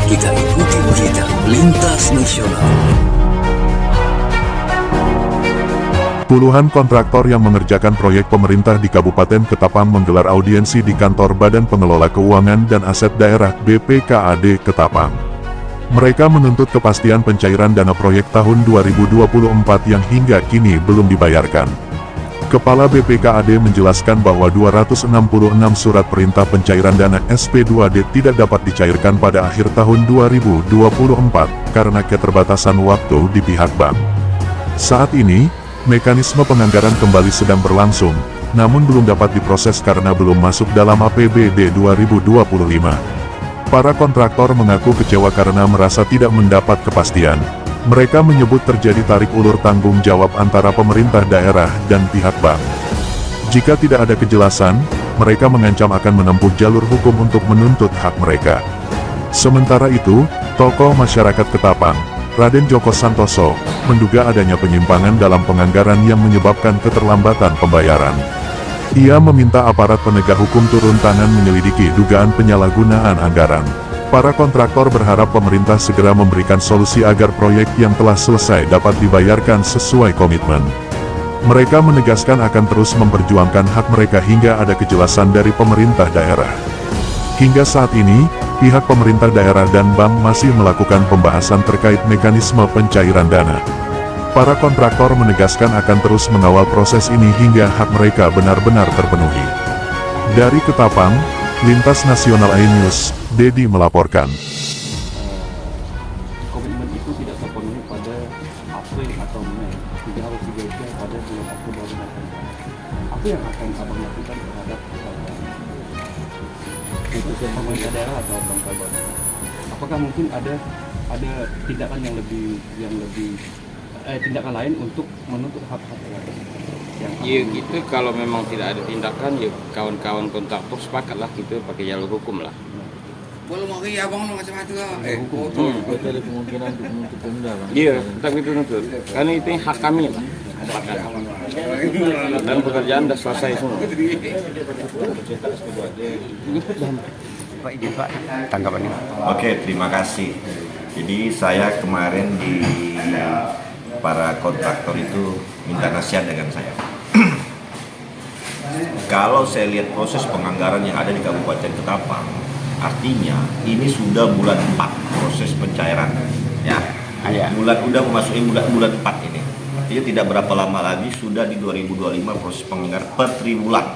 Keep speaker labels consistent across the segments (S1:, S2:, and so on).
S1: Kita ikuti berita lintas nasional.
S2: Puluhan kontraktor yang mengerjakan proyek pemerintah di Kabupaten Ketapang menggelar audiensi di kantor Badan Pengelola Keuangan dan Aset Daerah BPKAD Ketapang. Mereka menuntut kepastian pencairan dana proyek tahun 2024 yang hingga kini belum dibayarkan. Kepala BPKAD menjelaskan bahwa 266 surat perintah pencairan dana SP2D tidak dapat dicairkan pada akhir tahun 2024 karena keterbatasan waktu di pihak bank. Saat ini, mekanisme penganggaran kembali sedang berlangsung, namun belum dapat diproses karena belum masuk dalam APBD 2025. Para kontraktor mengaku kecewa karena merasa tidak mendapat kepastian. Mereka menyebut terjadi tarik ulur tanggung jawab antara pemerintah daerah dan pihak bank. Jika tidak ada kejelasan, mereka mengancam akan menempuh jalur hukum untuk menuntut hak mereka. Sementara itu, tokoh masyarakat Ketapang, Raden Djoko Santoso, menduga adanya penyimpangan dalam penganggaran yang menyebabkan keterlambatan pembayaran. Ia meminta aparat penegak hukum turun tangan menyelidiki dugaan penyalahgunaan anggaran. Para kontraktor berharap pemerintah segera memberikan solusi agar proyek yang telah selesai dapat dibayarkan sesuai komitmen. Mereka menegaskan akan terus memperjuangkan hak mereka hingga ada kejelasan dari pemerintah daerah. Hingga saat ini, pihak pemerintah daerah dan bank masih melakukan pembahasan terkait mekanisme pencairan dana. Para kontraktor menegaskan akan terus mengawal proses ini hingga hak mereka benar-benar terpenuhi. Dari Ketapang, Lintas Nasional iNews, Dedi melaporkan.
S3: Komitmen itu tidak terpenuhi pada April atau Mei, tidak harus digariskan pada bulan Oktober mendatang. Apa yang akan abang lakukan terhadap keputusan pemerintah daerah atau Bang Kabar? Apakah mungkin ada tindakan yang lebih tindakan lain untuk menuntut hak-hak rakyat?
S4: Ya gitu, kalau memang tidak ada tindakan, ya kawan-kawan kontraktor sepakatlah gitu pakai jalur hukum lah.
S5: Boleh mau ke abang macam-macam lah.
S3: Hukum itu ada kemungkinan untuk menuntut denda, Bang.
S4: Iya, tetap itu nuntut. Karena itu hak kami lah. Dan pekerjaan sudah selesai semua.
S1: Pak, izin Pak, tanggapannya.
S6: Oke, terima kasih. Jadi saya kemarin di para kontraktor itu minta nasihat dengan saya. Kalau saya lihat proses penganggaran yang ada di Kabupaten Ketapang, artinya ini sudah bulan 4 proses pencairan, ya. Udah memasuki bulan 4 ini. Artinya tidak berapa lama lagi sudah di 2025 proses penganggaran per triwulan.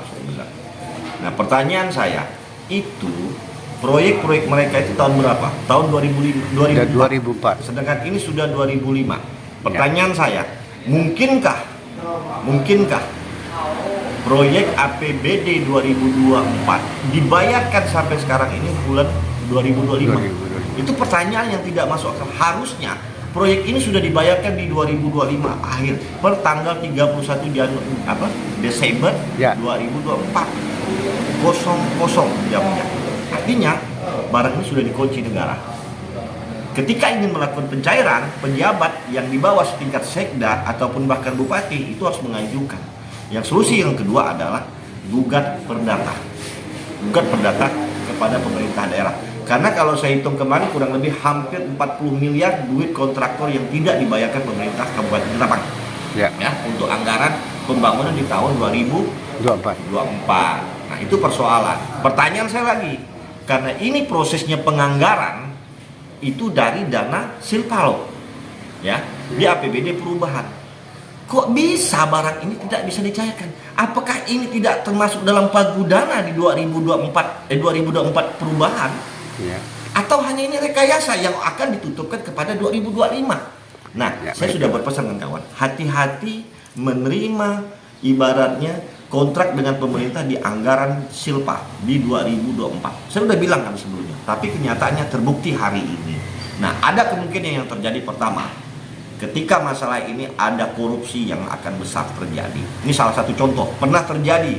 S6: Nah, pertanyaan saya, itu proyek-proyek mereka itu tahun berapa? Tahun 2004. Sedangkan ini sudah 2005. Pertanyaan saya, mungkinkah proyek APBD 2024 dibayarkan sampai sekarang ini bulan 2025? Itu pertanyaan yang tidak masuk akal. Harusnya proyek ini sudah dibayarkan di 2025 akhir per tanggal 31 Desember 2024. Kosong jamnya. Artinya barang ini sudah dikunci negara. Ketika ingin melakukan pencairan, pejabat yang di bawah setingkat sekda ataupun bahkan bupati itu harus mengajukan. Yang solusi yang kedua adalah gugat perdata kepada pemerintah daerah. Karena kalau saya hitung kemarin kurang lebih hampir 40 miliar duit kontraktor yang tidak dibayarkan pemerintah Kabupaten Ketapang. Ya, untuk anggaran pembangunan di tahun 2024. Nah, itu persoalan. Pertanyaan saya lagi, karena ini prosesnya penganggaran itu dari dana Silpalo, ya, di APBD perubahan. Kok bisa barang ini tidak bisa dicairkan? Apakah ini tidak termasuk dalam pagu dana di 2024 perubahan? Ya. Atau hanya ini rekayasa yang akan ditutupkan kepada 2025? Nah, saya sudah berpesan dengan kawan, hati-hati menerima ibaratnya kontrak dengan pemerintah di anggaran Silpa di 2024. Saya sudah bilang kan sebelumnya, tapi kenyataannya terbukti hari ini. Nah, ada kemungkinan yang terjadi. Pertama, ketika masalah ini ada korupsi yang akan besar terjadi. Ini salah satu contoh, pernah terjadi.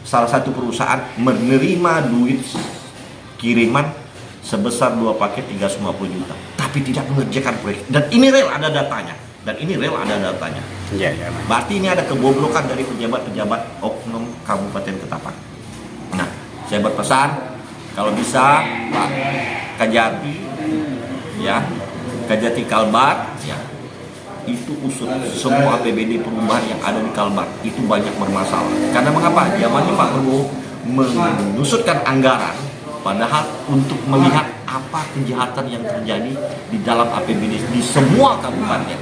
S6: Salah satu perusahaan menerima duit kiriman sebesar 2 paket 350 juta, tapi tidak mengerjakan proyek. Dan ini real ada datanya. Berarti ini ada kebobrokan dari pejabat-pejabat oknum Kabupaten Ketapang. Nah, saya berpesan, kalau bisa Pak, Kajati, ya, Kajati Kalbar, ya, itu usut semua APBD perubahan yang ada di Kalbar itu banyak bermasalah. Karena mengapa? Zamannya Pak Prabowo menusutkan anggaran, padahal untuk melihat apa kejahatan yang terjadi di dalam APBD di semua kabupaten.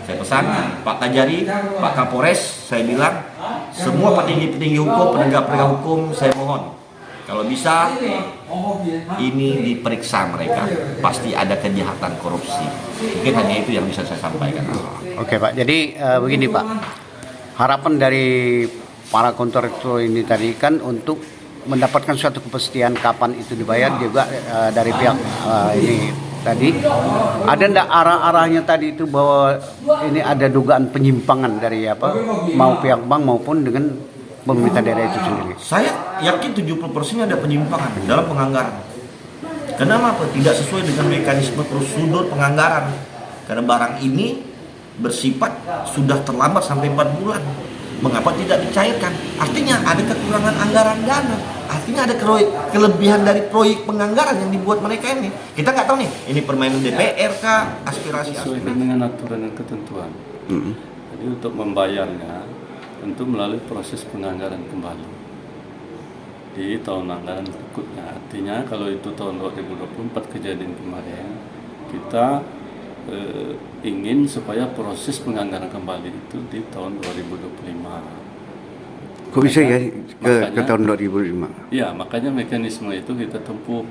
S6: Saya pesan Pak Kajari, Pak Kapolres, saya bilang semua petinggi-petinggi hukum, penegak-penegak hukum, saya mohon kalau bisa ini diperiksa mereka, pasti ada kejahatan korupsi. Mungkin hanya itu yang bisa saya sampaikan.
S1: Oke Pak, jadi begini Pak, harapan dari para kontraktor ini tadi kan untuk mendapatkan suatu kepastian kapan itu dibayar juga dari pihak ini tadi. Ada ndak arah-arahnya tadi itu bahwa ini ada dugaan penyimpangan dari mau pihak bank maupun dengan pemerintah daerah itu sendiri?
S6: Saya yakin 70% ada penyimpangan dalam penganggaran. Kenapa? Tidak sesuai dengan mekanisme prosedur penganggaran. Karena barang ini bersifat sudah terlambat sampai 4 bulan. Mengapa tidak dicairkan? Artinya ada kekurangan anggaran dana. Artinya ada kelebihan dari proyek penganggaran yang dibuat mereka ini. Kita nggak tahu nih, ini permainan DPR kah, aspirasi.
S3: Sesuai dengan aturan dan ketentuan. Jadi untuk membayarnya tentu melalui proses penganggaran kembali di tahun anggaran berikutnya. Artinya kalau itu tahun 2024 kejadian kemarin, kita ingin supaya proses penganggaran kembali itu di tahun 2025.
S1: Kok bisa ya ke tahun 2005?
S3: Ya, makanya mekanisme itu kita tempuh.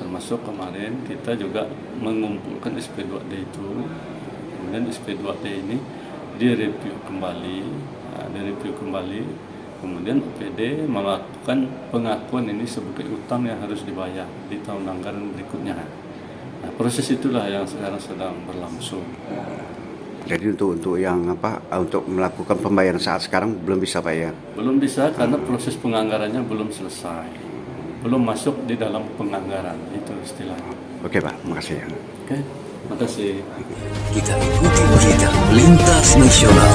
S3: Termasuk kemarin kita juga mengumpulkan SP2D itu. Kemudian SP2D ini direview kembali, kemudian OPD melakukan pengakuan ini sebagai utang yang harus dibayar di tahun anggaran berikutnya. Nah, proses itulah yang sekarang sedang berlangsung.
S1: Jadi untuk yang untuk melakukan pembayaran saat sekarang belum bisa Pak ya?
S3: Belum bisa karena proses penganggarannya belum selesai, belum masuk di dalam penganggaran, itu istilahnya.
S1: Oke Pak, makasih ya.
S3: Oke, makasih.
S1: Kita ikuti berita lintas nasional.